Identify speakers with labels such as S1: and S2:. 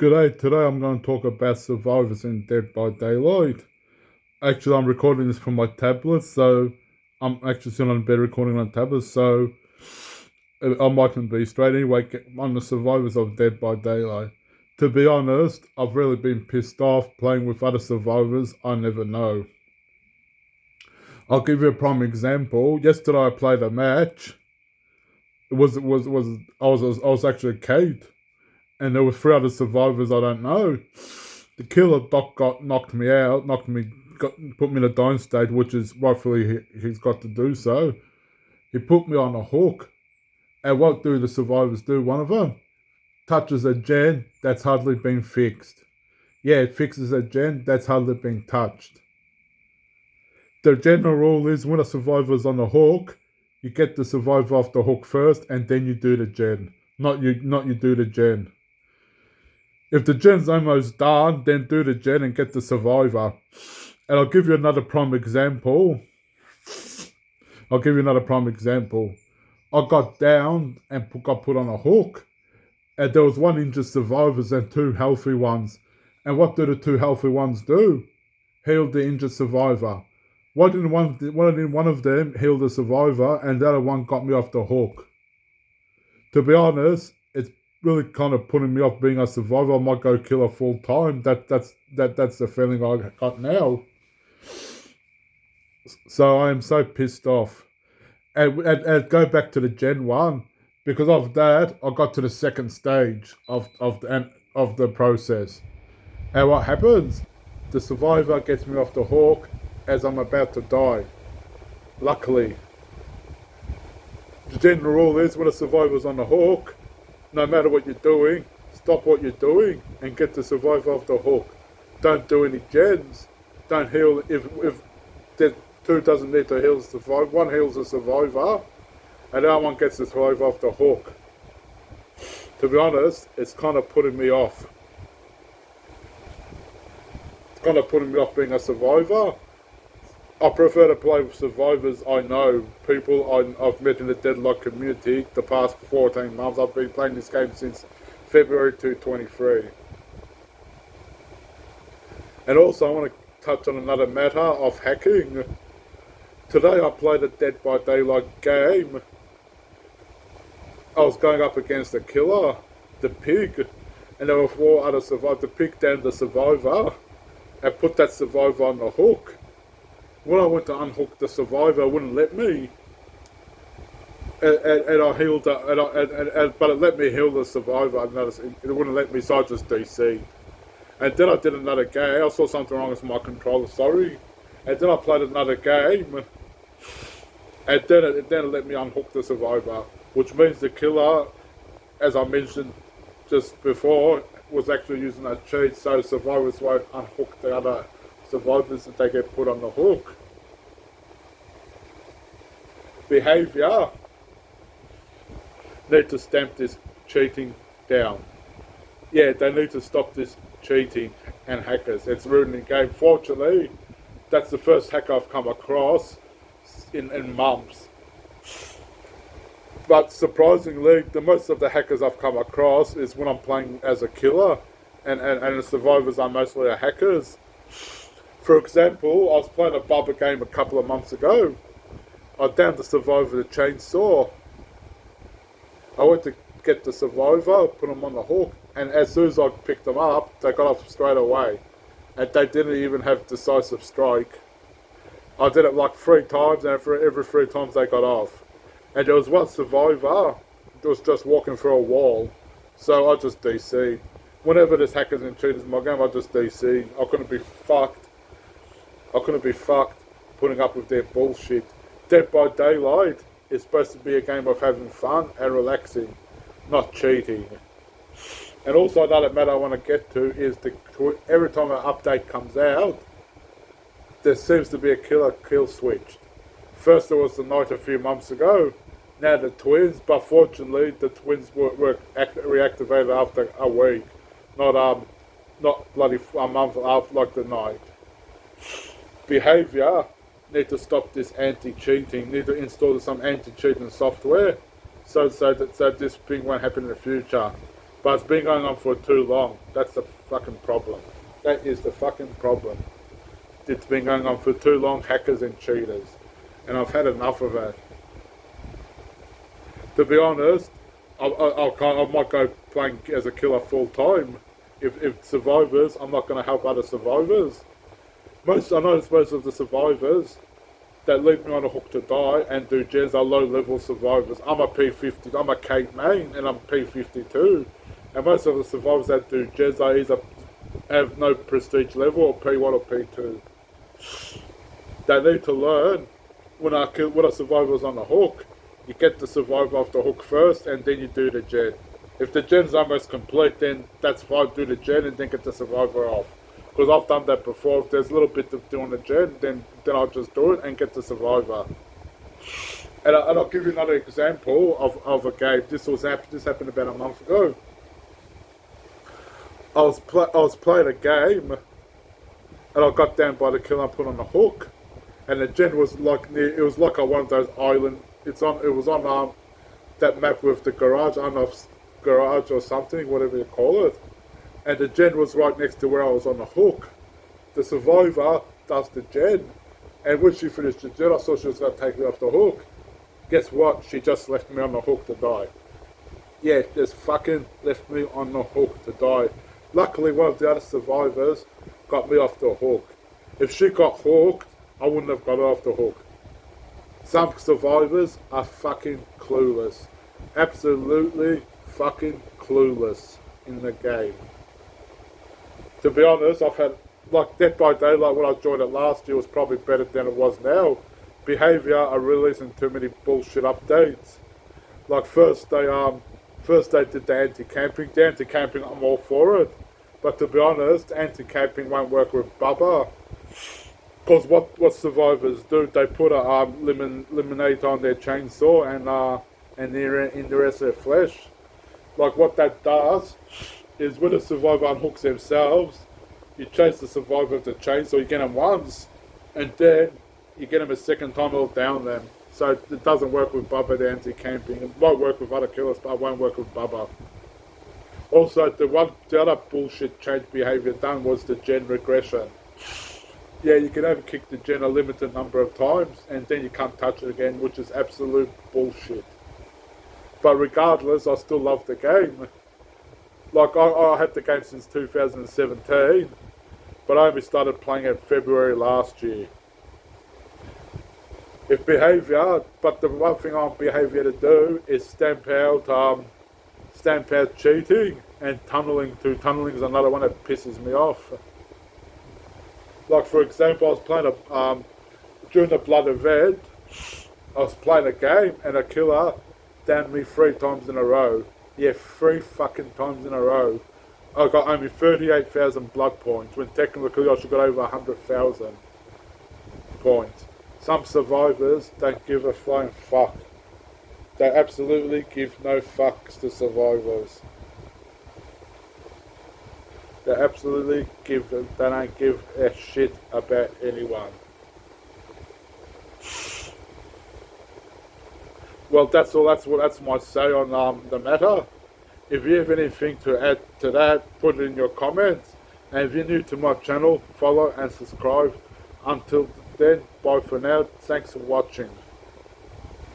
S1: G'day, today I'm going to talk about survivors in Dead by Daylight. Actually, I'm recording this from my tablet, so I'm actually still on bed recording on tablet, so I mightn't be straight. Anyway, on the survivors of Dead by Daylight. To be honest, I've really been pissed off playing with other survivors I never know. I'll give you a prime example. Yesterday I played a match. I was actually a Kate, and there were three other survivors I don't know. The killer Doc got knocked me out, put me in a dying state, which is rightfully he's got to do so. He put me on a hook, and what do the survivors do? One of them touches a gen that's hardly been fixed. Yeah, it fixes a gen that's hardly been touched. The general rule is when a survivor's on the hook, you get the survivor off the hook first, and then you do the gen. Not you do the gen. If the gen's almost done, then do the gen and get the survivor. And I'll give you another prime example. I got down and got put on a hook, and there was one injured survivors and two healthy ones. And what do the two healthy ones do? Heal the injured survivor. Why didn't one of them heal the survivor, and the other one got me off the hook? To be honest, it's really kind of putting me off being a survivor. I might go killer full time. That's the feeling I got now. So I am so pissed off. And go back to the Gen 1, because of that I got to the second stage of the process. And what happens? The survivor gets me off the hook as I'm about to die. Luckily. The general rule is when a survivor's on the hook, no matter what you're doing, stop what you're doing and get the survivor off the hook. Don't do any gens. Don't heal if the two doesn't need to heal the survivor. One heals the survivor, and the other one gets the survivor off the hook. To be honest, it's kind of putting me off. It's kind of putting me off being a survivor. I prefer to play with survivors I know, people I've met in the Deadlock community the past 14 months. I've been playing this game since February 2023. And also I want to touch on another matter of hacking. Today I played a Dead by Daylight game. I was going up against a killer, the pig, and there were four other survivors. The pig downed the survivor and put that survivor on the hook. When I went to unhook the survivor, it wouldn't let me. And I healed but it let me heal the survivor. It wouldn't let me, so I just DC'd. And then I did another game. I saw something wrong with my controller, sorry. And then I played another game. And then it let me unhook the survivor. Which means the killer, as I mentioned just before, was actually using a cheat, so survivors won't unhook the other survivors that they get put on the hook. Behaviour. Need to stamp this cheating down. Yeah, they need to stop this cheating and hackers. It's ruining the game. Fortunately, that's the first hacker I've come across in months. But surprisingly, the most of the hackers I've come across is when I'm playing as a killer, and the survivors are mostly hackers. For example, I was playing a bubba game a couple of months ago. I downed the survivor with a chainsaw. I went to get the survivor, put them on the hook, and as soon as I picked them up, they got off straight away. And they didn't even have decisive strike. I did it like 3 times, and for every 3 times they got off. And there was one survivor that was just walking through a wall. So I just DC'd. Whenever there's hackers and cheaters in my game, I just DC'd. I couldn't be fucked putting up with their bullshit. Dead by Daylight is supposed to be a game of having fun and relaxing, not cheating. And also another matter I want to get to is every time an update comes out, there seems to be a killer kill switch. First there was the Knight a few months ago, now the twins, but fortunately the twins were reactivated after a week, not bloody a month after like the Knight. Behaviour, need to stop this anti-cheating, need to install some anti-cheating software so this thing won't happen in the future. But it's been going on for too long. That's the fucking problem. That is the fucking problem. It's been going on for too long, hackers and cheaters. And I've had enough of it. To be honest, I might go playing as a killer full time. If survivors, I'm not going to help other survivors. I notice most of the survivors that leave me on a hook to die and do gens are low level survivors. I'm a P50, I'm a Kate main, and I'm P52. And most of the survivors that do gens are either have no prestige level or P1 or P2. They need to learn when a survivor's on the hook, you get the survivor off the hook first and then you do the gen. If the gen's almost complete, then that's fine, do the gen and then get the survivor off. Because I've done that before. If there's a little bit of doing the gen, then I'll just do it and get the survivor. And I'll give you another example of a game. This happened about a month ago. I was playing a game, and I got down by the kill and put on the hook, and the gen was like near. It was like one of those island. It was on that map with the garage. I don't know if garage or something, whatever you call it. And the gen was right next to where I was on the hook. The survivor does the gen, and when she finished the gen, I thought she was going to take me off the hook. Guess what? She just left me on the hook to die. Yeah, just fucking left me on the hook to die. Luckily, one of the other survivors got me off the hook. If she got hooked, I wouldn't have got her off the hook. Some survivors are fucking clueless. Absolutely fucking clueless in the game. To be honest, I've had, like Dead by Daylight when I joined it last year was probably better than it was now. Behaviour are releasing too many bullshit updates. Like first they did the anti-camping. The anti-camping, I'm all for it. But to be honest, anti-camping won't work with Bubba. Because what survivors do, they put a lemonade on their chainsaw and in the rest of their flesh. Like what that does is when a survivor unhooks themselves, you chase the survivor with the chainsaw, you get them once, and then you get them a second time, it'll down them. So it doesn't work with Bubba, the anti-camping. It might work with other killers, but it won't work with Bubba. Also, the other bullshit change behaviour done was the gen regression. Yeah, you can only kick the gen a limited number of times, and then you can't touch it again, which is absolute bullshit. But regardless, I still love the game. Like, I had the game since 2017, but I only started playing it February last year. If behaviour, but the one thing on behaviour to do is stamp out cheating and tunnelling too. Tunnelling is another one that pisses me off. Like for example, I was playing during the blood event, I was playing a game and a killer downed me 3 times in a row. Yeah, 3 fucking times in a row. I got only 38,000 blood points when technically I should got over 100,000 points. Some survivors don't give a flying fuck. They absolutely give no fucks to survivors. They don't give a shit about anyone. Well, that's my say on the matter. If you have anything to add to that, put it in your comments. And if you're new to my channel, follow and subscribe. Until then, bye for now. Thanks for watching.